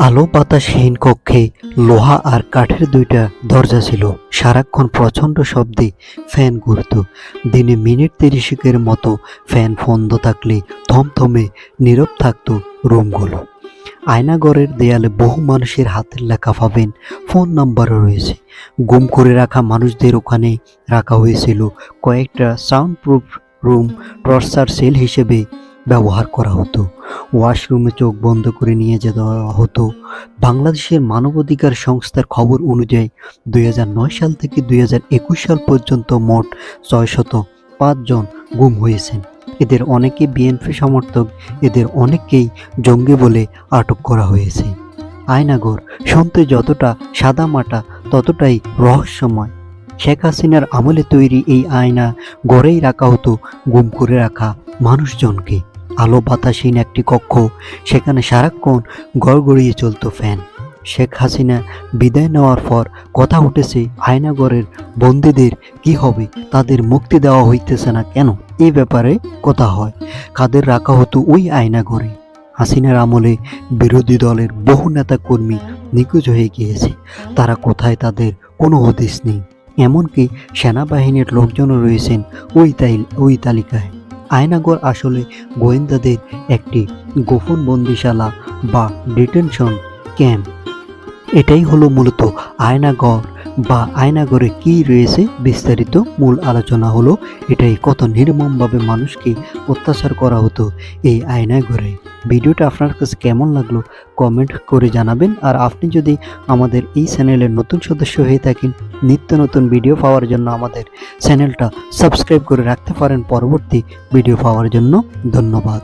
আলো বাতাসহীন কক্ষে লোহা আর কাঠের দুইটা দরজা ছিল। সারাক্ষণ প্রচণ্ড শব্দে ফ্যান ঘুরত। দিনে মিনিট ৩০-এর মতো ফ্যান বন্ধ থাকলে থমথমে নীরব থাকতো রুমগুলো। আয়নাঘরের দেয়ালে বহু মানুষের হাতের লেখা পাবেন, ফোন নাম্বারও রয়েছে। গুম করে রাখা মানুষদের ওখানে রাখা হয়েছিল কয়েকটা sound proof room. Torture sell হিসেবে ব্যবহার করা হতো। ওয়াশরুমে চোখ বন্ধ করে নিয়ে যেতে হতো। বাংলাদেশের মানবাধিকার সংস্থার খবর অনুযায়ী ২০০৯ সাল থেকে ২০২১ সাল পর্যন্ত মোট ৬০৫ জন গুম হয়েছেন। এদের অনেকে বিএনপি সমর্থক, এদের অনেককেই জঙ্গি বলে আটক করা হয়েছে। আয়নাঘর শুনতে যতটা সাদামাটা ততটাই রহস্যময়। শেখ হাসিনার আমলে তৈরি এই আয়না ঘরেই রাখা হতো গুম করে রাখা মানুষজনকে। আলো বাতাসহীন একটি কক্ষ, সেখানে সারাক্ষণ গড়গড়িয়ে চলতো ফ্যান। শেখ হাসিনা বিদায় নেওয়ার পর কথা উঠেছে, আয়নাঘরের বন্দীদের কি হবে, তাদের মুক্তি দেওয়া হইতেছে না কেন, এই ব্যাপারে কথা হয়। কাদের রাখা হতো ওই আয়নাঘরে? হাসিনার আমলে বিরোধী দলের বহু নেতা কর্মী নিখোঁজ হয়ে গিয়েছে। তারা কোথায়, তাদের কোনো হদিস নেই। এমনকি সেনাবাহিনীর লোকজনও রয়েছেন ওই তালিকায়। আয়নাঘর আসলে গোয়েন্দাদের একটি গোপন বন্দিশালা বা ডিটেনশন ক্যাম্প। এটাই হলো মূলত আয়নাঘর বা আয়নাঘরে কি রয়েছে বিস্তারিত মূল আলোচনা হলো এটাই, কত নির্মমভাবে মানুষকে অত্যাচার করা হতো এই আয়নাঘরে। ভিডিওটা আপনার কাছে কেমন লাগলো কমেন্ট করে জানাবেন। আর আপনি যদি আমাদের এই চ্যানেলের নতুন সদস্য হয়ে থাকেন, নিত্য নতুন ভিডিও পাওয়ার জন্য আমাদের চ্যানেলটা সাবস্ক্রাইব করে রাখতে পারেন পরবর্তী ভিডিও পাওয়ার জন্য। ধন্যবাদ।